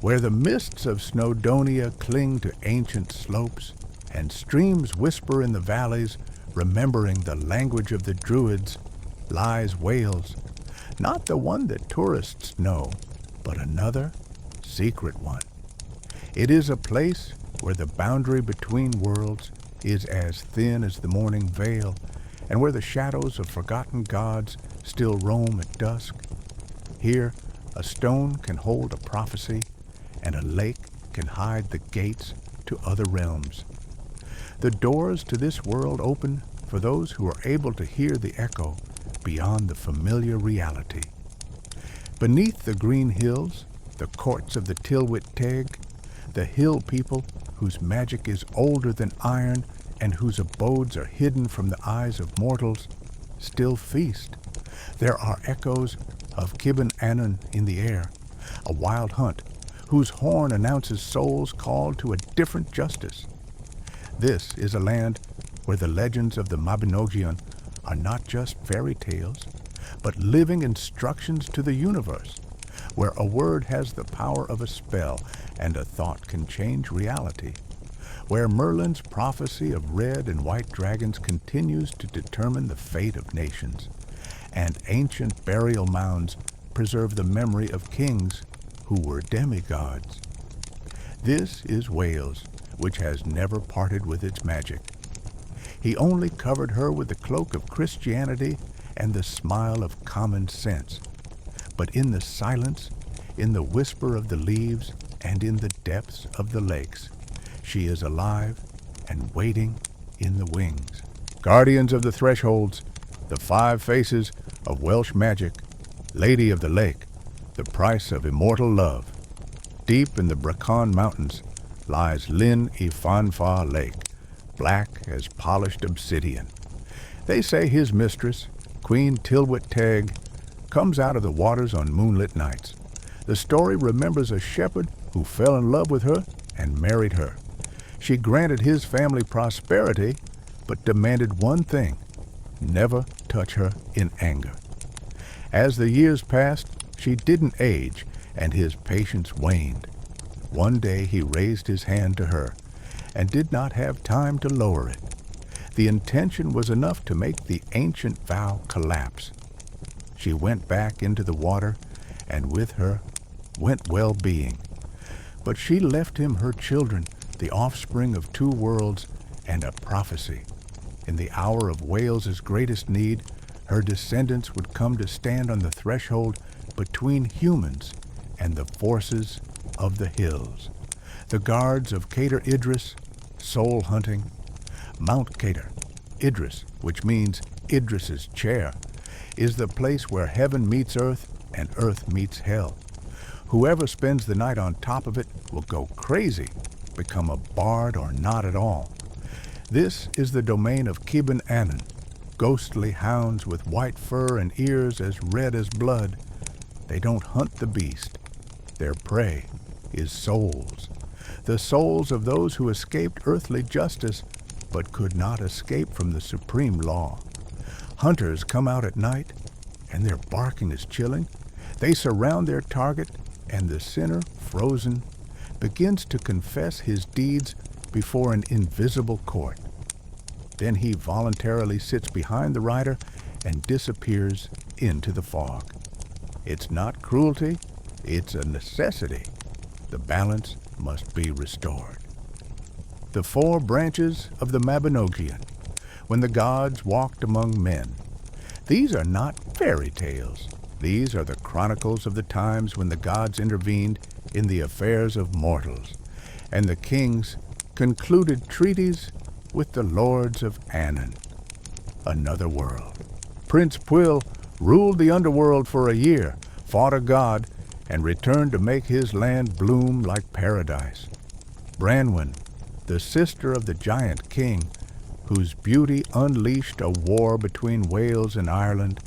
where the mists of Snowdonia cling to ancient slopes, and streams whisper in the valleys, remembering the language of the Druids, lies Wales, not the one that tourists know, but another, secret one. It is a place where the boundary between worlds is as thin as the morning veil, and where the shadows of forgotten gods still roam at dusk. Here, a stone can hold a prophecy, and a lake can hide the gates to other realms. The doors to this world open for those who are able to hear the echo beyond the familiar reality. Beneath the green hills, the courts of the Tylwyth Teg, the hill people whose magic is older than iron and whose abodes are hidden from the eyes of mortals, still feast. There are echoes of Kibin Annun in the air, a wild hunt whose horn announces souls called to a different justice. This is a land where the legends of the Mabinogion are not just fairy tales, but living instructions to the universe, where a word has the power of a spell and a thought can change reality, where Merlin's prophecy of red and white dragons continues to determine the fate of nations, and ancient burial mounds preserve the memory of kings who were demigods. This is Wales, which has never parted with its magic. He only covered her with the cloak of Christianity and the smile of common sense. But in the silence, in the whisper of the leaves, and in the depths of the lakes, she is alive and waiting in the wings. Guardians of the thresholds, the five faces of Welsh magic, Lady of the Lake, the price of immortal love. Deep in the Brecon Mountains lies Llyn y Fanfa Lake, black as polished obsidian. They say his mistress, Queen Tylwyth Teg, comes out of the waters on moonlit nights. The story remembers a shepherd who fell in love with her and married her. She granted his family prosperity, but demanded one thing: never touch her in anger. As the years passed, she didn't age, and his patience waned. One day he raised his hand to her, and did not have time to lower it. The intention was enough to make the ancient vow collapse. She went back into the water, and with her went well-being. But she left him her children, the offspring of two worlds, and a prophecy. In the hour of Wales's greatest need, her descendants would come to stand on the threshold between humans and the forces of the hills. The guards of Kader Idris, soul hunting. Mount Kader, Idris, which means Idris's chair, is the place where heaven meets earth and earth meets hell. Whoever spends the night on top of it will go crazy, become a bard or not at all. This is the domain of Kibin Annun, ghostly hounds with white fur and ears as red as blood. They don't hunt the beast. Their prey is souls, the souls of those who escaped earthly justice but could not escape from the supreme law. Hunters come out at night, and their barking is chilling. They surround their target, and the sinner, frozen, begins to confess his deeds before an invisible court. Then he voluntarily sits behind the rider and disappears into the fog. It's not cruelty, it's a necessity. The balance must be restored. The four branches of the Mabinogion, when the gods walked among men. These are not fairy tales. These are the chronicles of the times when the gods intervened in the affairs of mortals, and the kings concluded treaties with the lords of Annun, another world. Prince Pwyll ruled the underworld for a year, fought a god, and returned to make his land bloom like paradise. Branwen, the sister of the giant king, whose beauty unleashed a war between Wales and Ireland,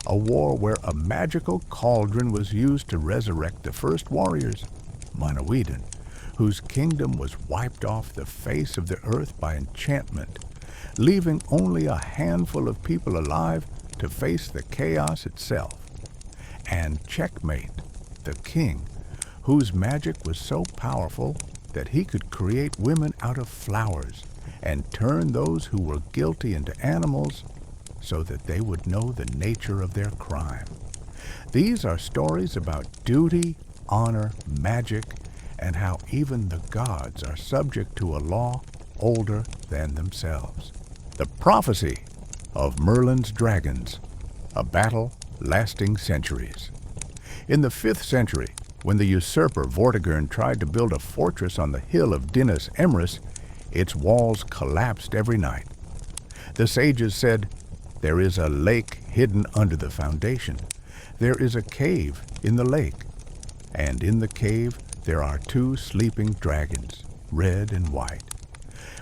a war where a magical cauldron was used to resurrect the first warriors, Mabinogion, whose kingdom was wiped off the face of the earth by enchantment, leaving only a handful of people alive to face the chaos itself. And Checkmate, the king, whose magic was so powerful that he could create women out of flowers and turn those who were guilty into animals so that they would know the nature of their crime. These are stories about duty, honor, magic, and how even the gods are subject to a law older than themselves. The prophecy of Merlin's dragons, a battle lasting centuries. In the 5th century, when the usurper Vortigern tried to build a fortress on the hill of Dinas Emrys, its walls collapsed every night. The sages said, "There is a lake hidden under the foundation. There is a cave in the lake, and in the cave there are 2 sleeping dragons, red and white."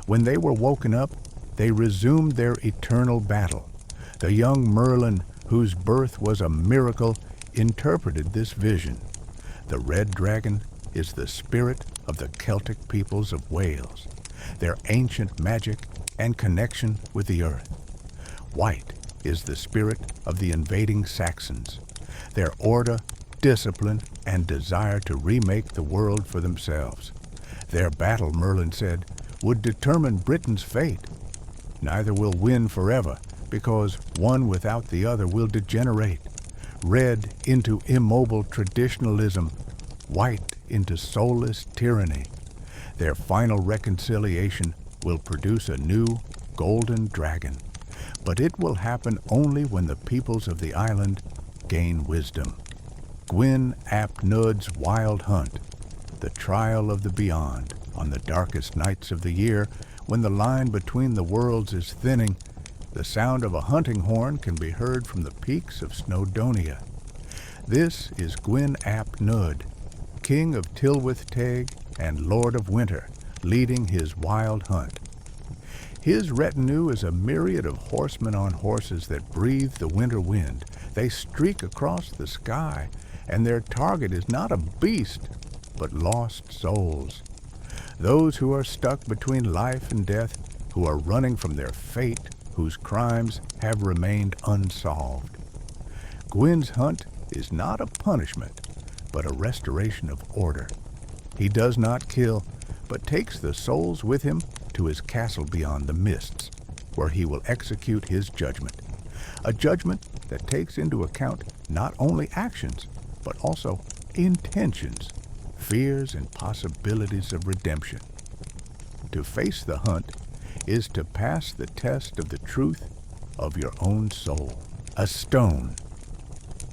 When they were woken up, they resumed their eternal battle. The young Merlin, whose birth was a miracle, interpreted this vision. The red dragon is the spirit of the Celtic peoples of Wales, their ancient magic and connection with the earth. White is the spirit of the invading Saxons, their order, discipline, and desire to remake the world for themselves. Their battle, Merlin said, would determine Britain's fate. Neither will win forever, because one without the other will degenerate. Red into immobile traditionalism, white into soulless tyranny. Their final reconciliation will produce a new golden dragon, but it will happen only when the peoples of the island gain wisdom. Llyn ap Nud's Wild Hunt, the trial of the beyond, on the darkest nights of the year, when the line between the worlds is thinning, the sound of a hunting horn can be heard from the peaks of Snowdonia. This is Llyn ap Nud, king of Tylwyth Teg and lord of winter, leading his wild hunt. His retinue is a myriad of horsemen on horses that breathe the winter wind. They streak across the sky, and their target is not a beast, but lost souls. Those who are stuck between life and death, who are running from their fate, whose crimes have remained unsolved. Llyn's hunt is not a punishment, but a restoration of order. He does not kill, but takes the souls with him to his castle beyond the mists, where he will execute his judgment. A judgment that takes into account not only actions, but also intentions, fears, and possibilities of redemption. To face the hunt is to pass the test of the truth of your own soul. A stone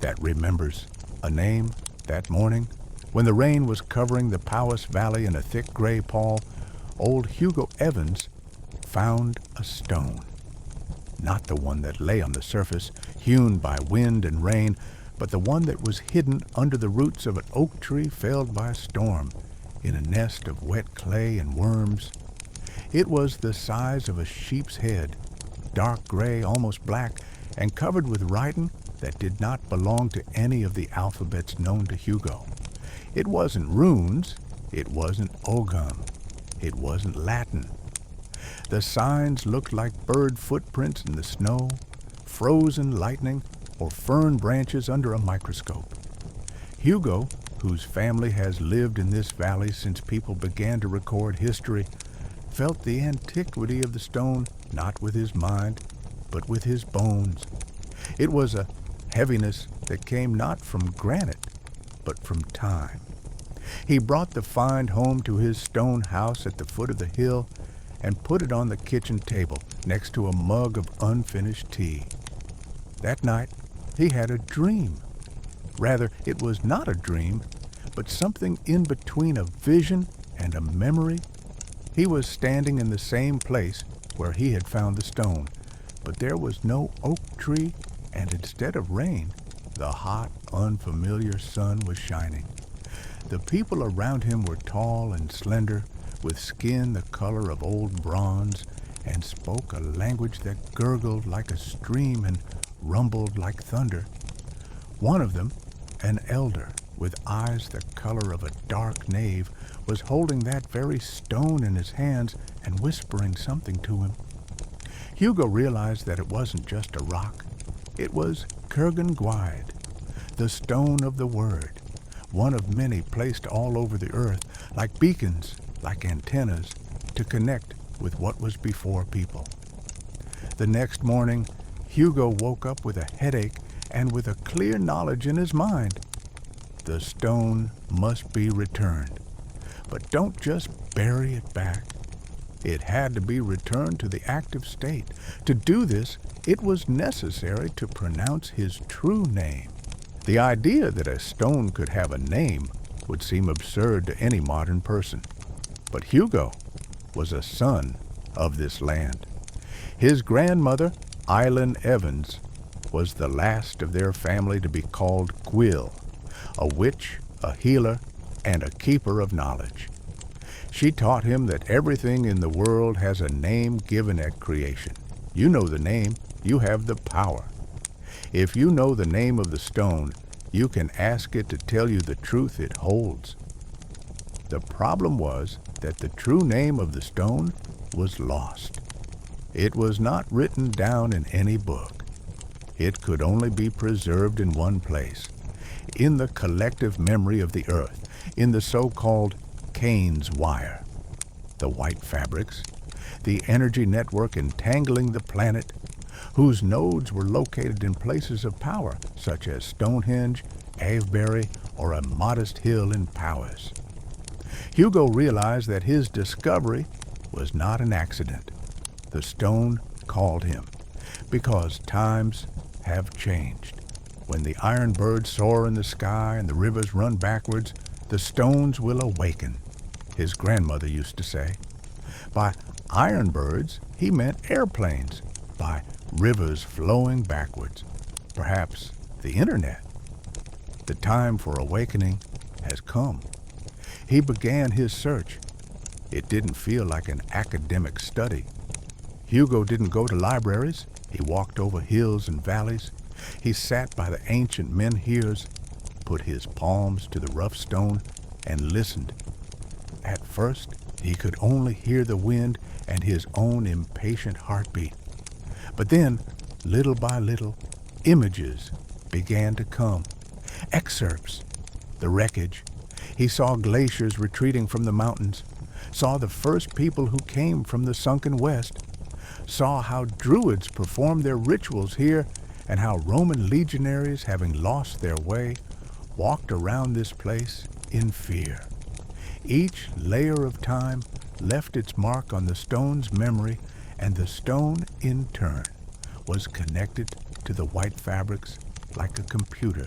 that remembers a name. That morning, when the rain was covering the Powys Valley in a thick gray pall, old Hugo Evans found a stone. Not the one that lay on the surface, hewn by wind and rain, but the one that was hidden under the roots of an oak tree felled by a storm, in a nest of wet clay and worms. It was the size of a sheep's head, dark gray, almost black, and covered with writing that did not belong to any of the alphabets known to Hugo. It wasn't runes, it wasn't Ogham, it wasn't Latin. The signs looked like bird footprints in the snow, frozen lightning, or fern branches under a microscope. Hugo, whose family has lived in this valley since people began to record history, felt the antiquity of the stone not with his mind, but with his bones. It was a heaviness that came not from granite, but from time. He brought the find home to his stone house at the foot of the hill and put it on the kitchen table next to a mug of unfinished tea. That night, he had a dream. Rather, it was not a dream, but something in between a vision and a memory. He was standing in the same place where he had found the stone, but there was no oak tree, and instead of rain, the hot, unfamiliar sun was shining. The people around him were tall and slender, with skin the color of old bronze, and spoke a language that gurgled like a stream and rumbled like thunder. One of them, an elder with eyes the color of a dark nave, was holding that very stone in his hands and whispering something to him. Hugo realized that it wasn't just a rock. It was Kurgan Gwaed, the stone of the word, one of many placed all over the earth, like beacons, like antennas, to connect with what was before people. The next morning, Hugo woke up with a headache and with a clear knowledge in his mind. The stone must be returned. But don't just bury it back. It had to be returned to the active state. To do this, it was necessary to pronounce his true name. The idea that a stone could have a name would seem absurd to any modern person. But Hugo was a son of this land. His grandmother, Llyn Evans, was the last of their family to be called Gwyll, a witch, a healer, and a keeper of knowledge. She taught him that everything in the world has a name given at creation. You know the name, you have the power. If you know the name of the stone, you can ask it to tell you the truth it holds. The problem was that the true name of the stone was lost. It was not written down in any book. It could only be preserved in one place, in the collective memory of the earth, in the so-called Cain's wire, the white fabrics, the energy network entangling the planet, whose nodes were located in places of power, such as Stonehenge, Avebury, or a modest hill in Powys. Hugo realized that his discovery was not an accident. The stone called him, because times have changed. When the iron birds soar in the sky and the rivers run backwards, the stones will awaken, his grandmother used to say. By iron birds, he meant airplanes. By rivers flowing backwards, perhaps the internet. The time for awakening has come. He began his search. It didn't feel like an academic study. Hugo didn't go to libraries. He walked over hills and valleys. He sat by the ancient menhirs, put his palms to the rough stone, and listened. At first, he could only hear the wind and his own impatient heartbeat. But then, little by little, images began to come. Excerpts, the wreckage. He saw glaciers retreating from the mountains, saw the first people who came from the sunken west, saw how druids performed their rituals here, and how Roman legionaries, having lost their way, walked around this place in fear. Each layer of time left its mark on the stone's memory, and the stone, in turn, was connected to the white fabrics like a computer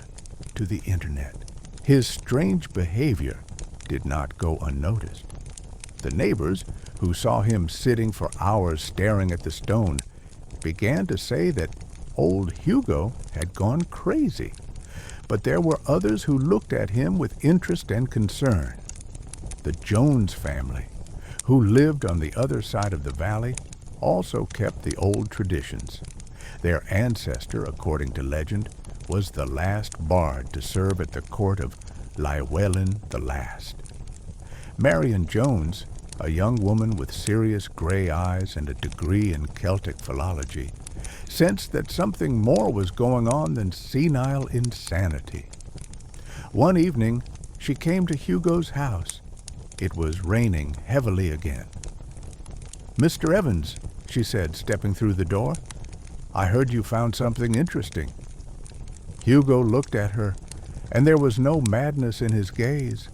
to the internet. His strange behavior did not go unnoticed. The neighbors, who saw him sitting for hours staring at the stone, began to say that old Hugo had gone crazy. But there were others who looked at him with interest and concern. The Jones family, who lived on the other side of the valley, also kept the old traditions. Their ancestor, according to legend, was the last bard to serve at the court of Llywelyn the Last. Marion Jones, a young woman with serious gray eyes and a degree in Celtic philology, sensed that something more was going on than senile insanity. One evening, she came to Hugo's house. It was raining heavily again. "Mr. Evans," she said, stepping through the door, "I heard you found something interesting." Hugo looked at her, and there was no madness in his gaze.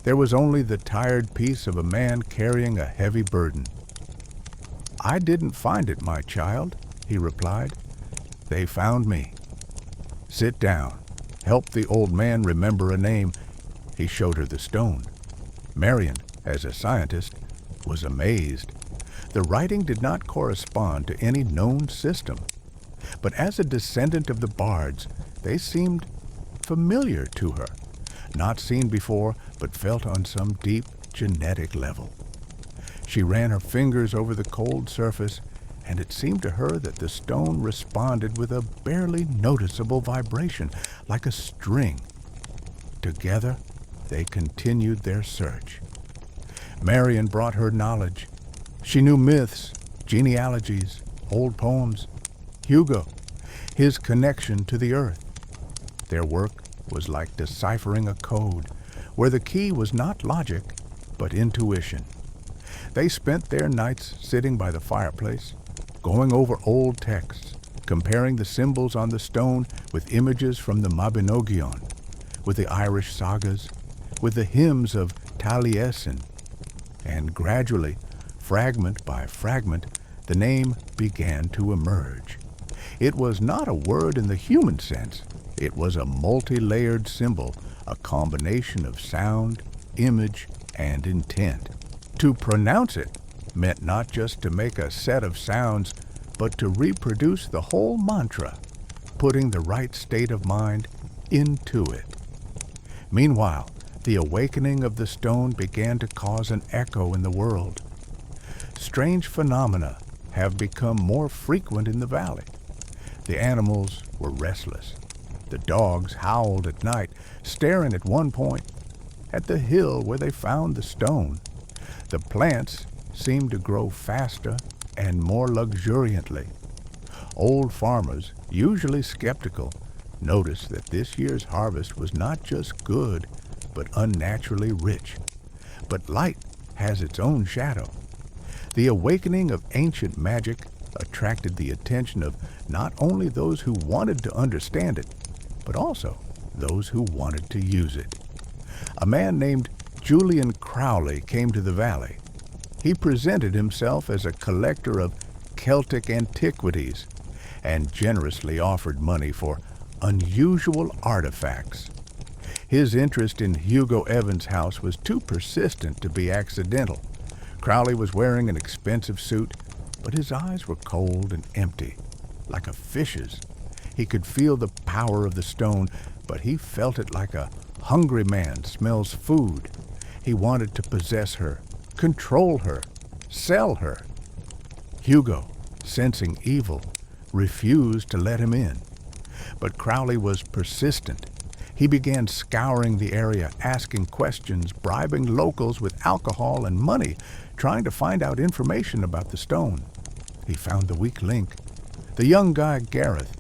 There was only the tired peace of a man carrying a heavy burden. "I didn't find it, my child," he replied. "They found me. Sit down. Help the old man remember a name." He showed her the stone. Marion, as a scientist, was amazed. The writing did not correspond to any known system. But as a descendant of the bards, they seemed familiar to her, not seen before, but felt on some deep genetic level. She ran her fingers over the cold surface, and it seemed to her that the stone responded with a barely noticeable vibration, like a string. Together, they continued their search. Marion brought her knowledge. She knew myths, genealogies, old poems. Hugo, his connection to the earth. Their work was like deciphering a code, where the key was not logic, but intuition. They spent their nights sitting by the fireplace, going over old texts, comparing the symbols on the stone with images from the Mabinogion, with the Irish sagas, with the hymns of Taliesin, and gradually, fragment by fragment, the name began to emerge. It was not a word in the human sense. It was a multi-layered symbol, a combination of sound, image, and intent. To pronounce it meant not just to make a set of sounds, but to reproduce the whole mantra, putting the right state of mind into it. Meanwhile, the awakening of the stone began to cause an echo in the world. Strange phenomena have become more frequent in the valley. The animals were restless. The dogs howled at night, staring at one point, at the hill where they found the stone. The plants seemed to grow faster and more luxuriantly. Old farmers, usually skeptical, noticed that this year's harvest was not just good, but unnaturally rich. But light has its own shadow. The awakening of ancient magic attracted the attention of not only those who wanted to understand it, but also those who wanted to use it. A man named Llyn Crowley came to the valley. He presented himself as a collector of Celtic antiquities and generously offered money for unusual artifacts. His interest in Hugo Evans' house was too persistent to be accidental. Crowley was wearing an expensive suit, but his eyes were cold and empty, like a fish's. He could feel the power of the stone, but he felt it like a hungry man smells food. He wanted to possess her, control her, sell her. Hugo, sensing evil, refused to let him in. But Crowley was persistent. He began scouring the area, asking questions, bribing locals with alcohol and money, trying to find out information about the stone. He found the weak link, the young guy Gareth,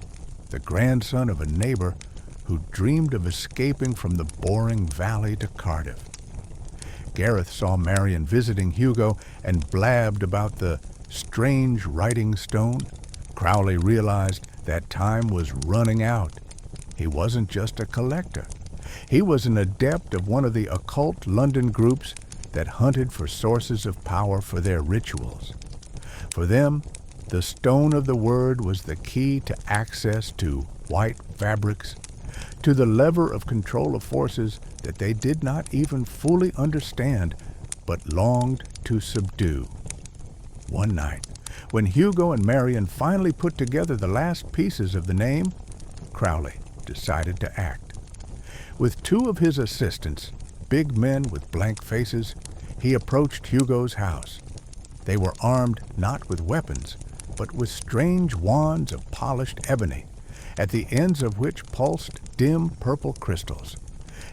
the grandson of a neighbor who dreamed of escaping from the boring valley to Cardiff. Gareth saw Marion visiting Hugo and blabbed about the strange writing stone. Crowley realized that time was running out. He wasn't just a collector. He was an adept of one of the occult London groups that hunted for sources of power for their rituals. For them, the stone of the word was the key to access to white fabrics, to the lever of control of forces that they did not even fully understand, but longed to subdue. One night, when Hugo and Marion finally put together the last pieces of the name, Crowley decided to act. With two of his assistants, big men with blank faces, he approached Hugo's house. They were armed not with weapons, but with strange wands of polished ebony, at the ends of which pulsed dim purple crystals,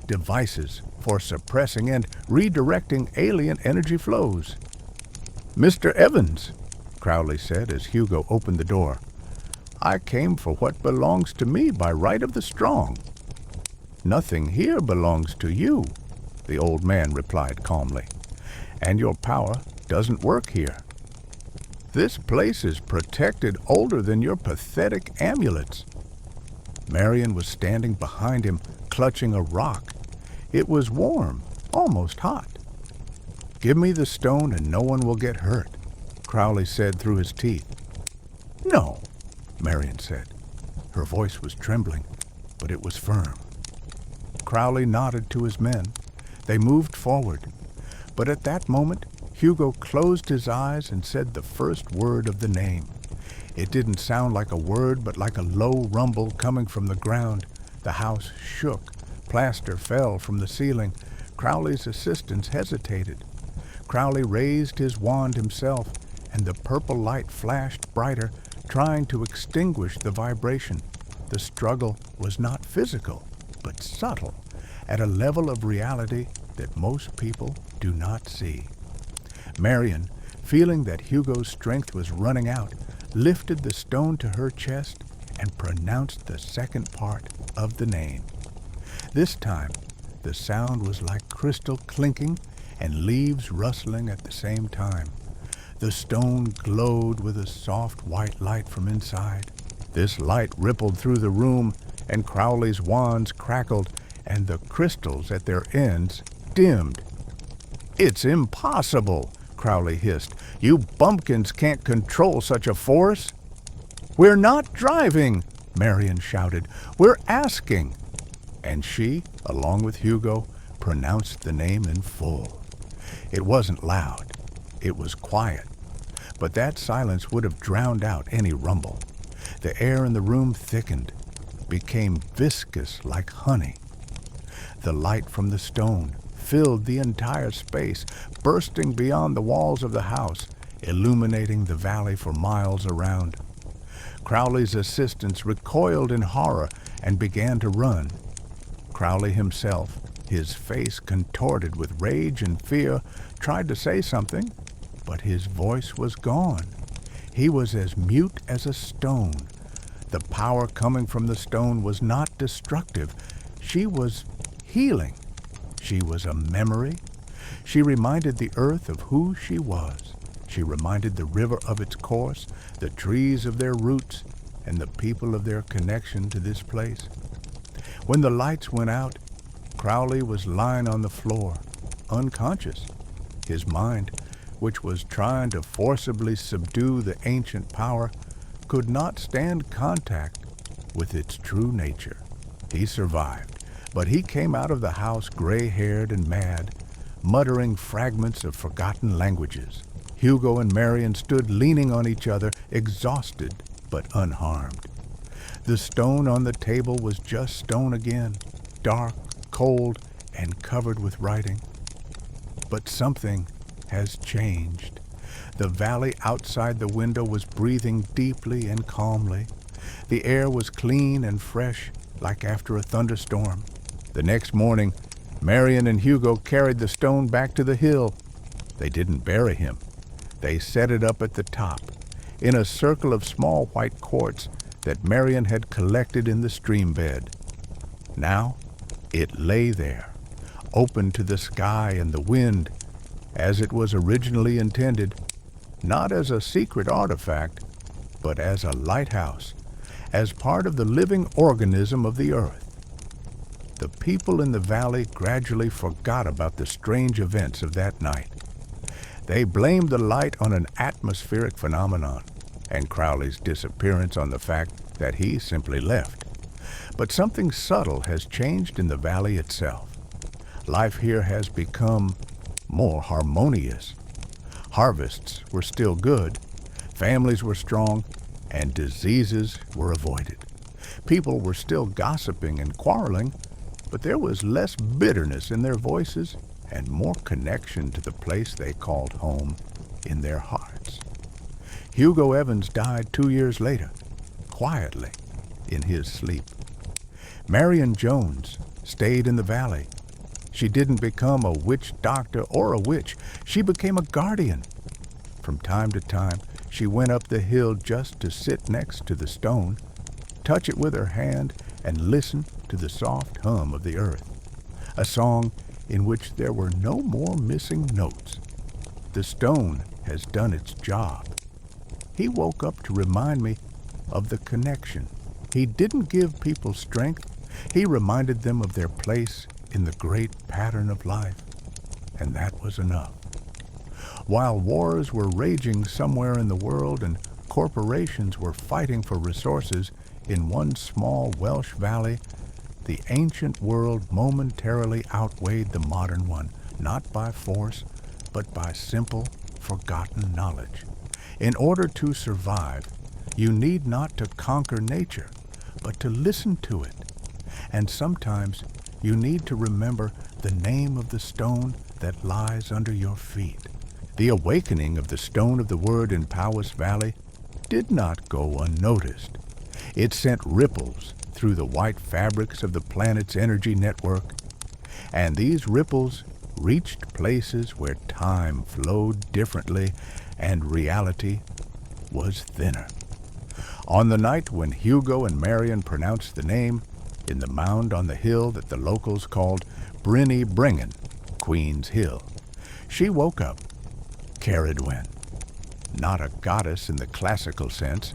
devices for suppressing and redirecting alien energy flows. "Mr. Evans," Crowley said as Hugo opened the door, "I came for what belongs to me by right of the strong." "Nothing here belongs to you," the old man replied calmly, "and your power doesn't work here. This place is protected older than your pathetic amulets." Marion was standing behind him, clutching a rock. It was warm, almost hot. "Give me the stone and no one will get hurt," Crowley said through his teeth. "No," Marion said. Her voice was trembling, but it was firm. Crowley nodded to his men. They moved forward. But at that moment, Hugo closed his eyes and said the first word of the name. It didn't sound like a word, but like a low rumble coming from the ground. The house shook. Plaster fell from the ceiling. Crowley's assistants hesitated. Crowley raised his wand himself, and the purple light flashed brighter, trying to extinguish the vibration. The struggle was not physical, but subtle, at a level of reality that most people do not see. Marion, feeling that Hugo's strength was running out, lifted the stone to her chest and pronounced the second part of the name. This time, the sound was like crystal clinking and leaves rustling at the same time. The stone glowed with a soft white light from inside. This light rippled through the room, and Crowley's wands crackled, and the crystals at their ends dimmed. "It's impossible," Crowley hissed. "You bumpkins can't control such a force." "We're not driving," Marion shouted. "We're asking." And she, along with Hugo, pronounced the name in full. It wasn't loud. It was quiet. But that silence would have drowned out any rumble. The air in the room thickened, became viscous like honey. The light from the stone filled the entire space, bursting beyond the walls of the house, illuminating the valley for miles around. Crowley's assistants recoiled in horror and began to run. Crowley himself, his face contorted with rage and fear, tried to say something, but his voice was gone. He was as mute as a stone. The power coming from the stone was not destructive. She was healing. She was a memory. She reminded the earth of who she was. She reminded the river of its course, the trees of their roots, and the people of their connection to this place. When the lights went out, Crowley was lying on the floor, unconscious. His mind, which was trying to forcibly subdue the ancient power, could not stand contact with its true nature. He survived, but he came out of the house gray-haired and mad, muttering fragments of forgotten languages. Hugo and Marion stood leaning on each other, exhausted but unharmed. The stone on the table was just stone again, dark, cold, and covered with writing. But something has changed. The valley outside the window was breathing deeply and calmly. The air was clean and fresh, like after a thunderstorm. The next morning, Marion and Hugo carried the stone back to the hill. They didn't bury him. They set it up at the top, in a circle of small white quartz that Marion had collected in the stream bed. Now, it lay there, open to the sky and the wind, as it was originally intended, not as a secret artifact, but as a lighthouse, as part of the living organism of the earth. The people in the valley gradually forgot about the strange events of that night. They blamed the light on an atmospheric phenomenon, and Crowley's disappearance on the fact that he simply left. But something subtle has changed in the valley itself. Life here has become more harmonious. Harvests were still good, families were strong, and diseases were avoided. People were still gossiping and quarreling, but there was less bitterness in their voices and more connection to the place they called home in their hearts. Hugo Evans died 2 years later, quietly, in his sleep. Marion Jones stayed in the valley. She didn't become a witch doctor or a witch. She became a guardian. From time to time, she went up the hill just to sit next to the stone, touch it with her hand, and listen to the soft hum of the earth, a song in which there were no more missing notes. The stone has done its job. He woke up to remind me of the connection. He didn't give people strength. He reminded them of their place in the great pattern of life, and that was enough. While wars were raging somewhere in the world and corporations were fighting for resources in one small Welsh valley, the ancient world momentarily outweighed the modern one, not by force, but by simple, forgotten knowledge. In order to survive, you need not to conquer nature, but to listen to it. And sometimes you need to remember the name of the stone that lies under your feet. The awakening of the stone of the word in Powys Valley did not go unnoticed. It sent ripples through the white fabrics of the planet's energy network, and these ripples reached places where time flowed differently and reality was thinner. On the night when Hugo and Marion pronounced the name, in the mound on the hill that the locals called Brynny Bringen, Queen's Hill. She woke up, Caradwen, not a goddess in the classical sense,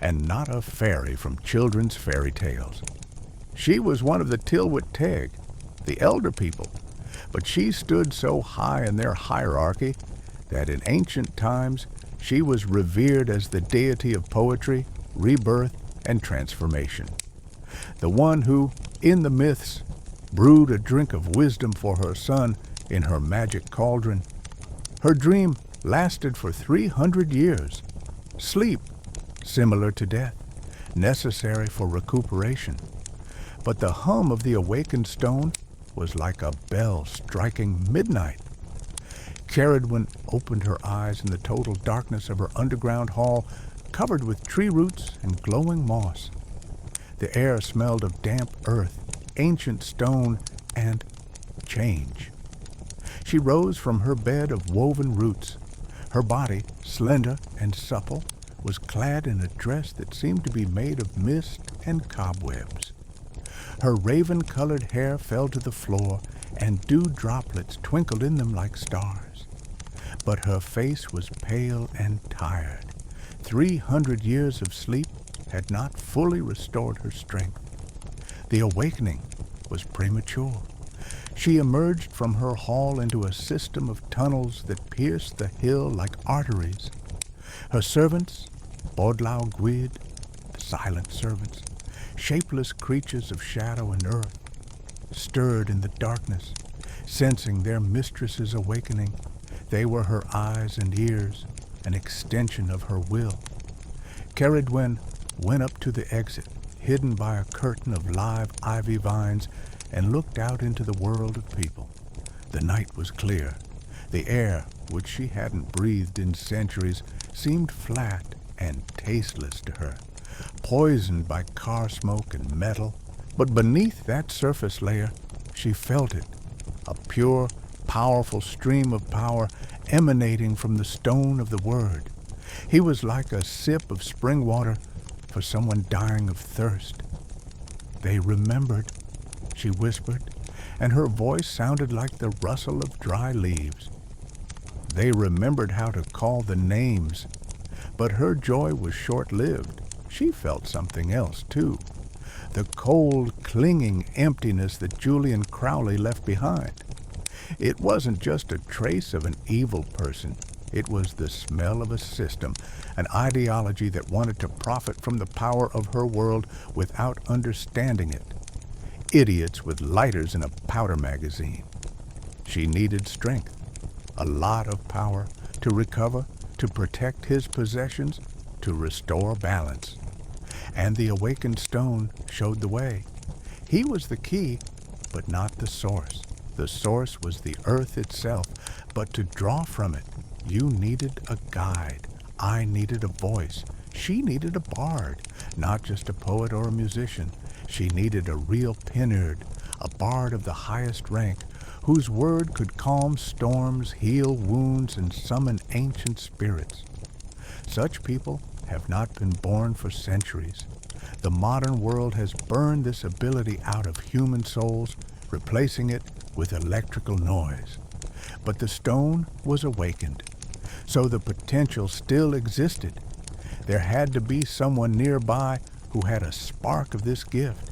and not a fairy from children's fairy tales. She was one of the Tilwit Teg, the elder people, but she stood so high in their hierarchy that in ancient times she was revered as the deity of poetry, rebirth, and transformation. The one who, in the myths, brewed a drink of wisdom for her son in her magic cauldron. Her dream lasted for 300 years. Sleep, similar to death, necessary for recuperation. But the hum of the awakened stone was like a bell striking midnight. Caradwen opened her eyes in the total darkness of her underground hall, covered with tree roots and glowing moss. The air smelled of damp earth, ancient stone, and change. She rose from her bed of woven roots. Her body, slender and supple, was clad in a dress that seemed to be made of mist and cobwebs. Her raven-colored hair fell to the floor, and dew droplets twinkled in them like stars. But her face was pale and tired. 300 years of sleep had not fully restored her strength. The awakening was premature. She emerged from her hall into a system of tunnels that pierced the hill like arteries. Her servants, Bodlau Gwyd, the silent servants, shapeless creatures of shadow and earth, stirred in the darkness, sensing their mistress's awakening. They were her eyes and ears, an extension of her will. Caradwen went up to the exit, hidden by a curtain of live ivy vines, and looked out into the world of people. The night was clear. The air, which she hadn't breathed in centuries, seemed flat and tasteless to her, poisoned by car smoke and metal. But beneath that surface layer, she felt it, a pure, powerful stream of power emanating from the stone of the Word. He was like a sip of spring water for someone dying of thirst. They remembered, she whispered, and her voice sounded like the rustle of dry leaves. They remembered how to call the names, but her joy was short-lived. She felt something else, too. The cold, clinging emptiness that Julian Crowley left behind. It wasn't just a trace of an evil person. It was the smell of a system, an ideology that wanted to profit from the power of her world without understanding it. Idiots with lighters in a powder magazine. She needed strength, a lot of power, to recover, to protect his possessions, to restore balance. And the awakened stone showed the way. He was the key, but not the source. The source was the earth itself, but to draw from it, you needed a guide. I needed a voice. She needed a bard, not just a poet or a musician. She needed a real Pinard, a bard of the highest rank, whose word could calm storms, heal wounds, and summon ancient spirits. Such people have not been born for centuries. The modern world has burned this ability out of human souls, replacing it with electrical noise. But the stone was awakened, so the potential still existed. There had to be someone nearby who had a spark of this gift.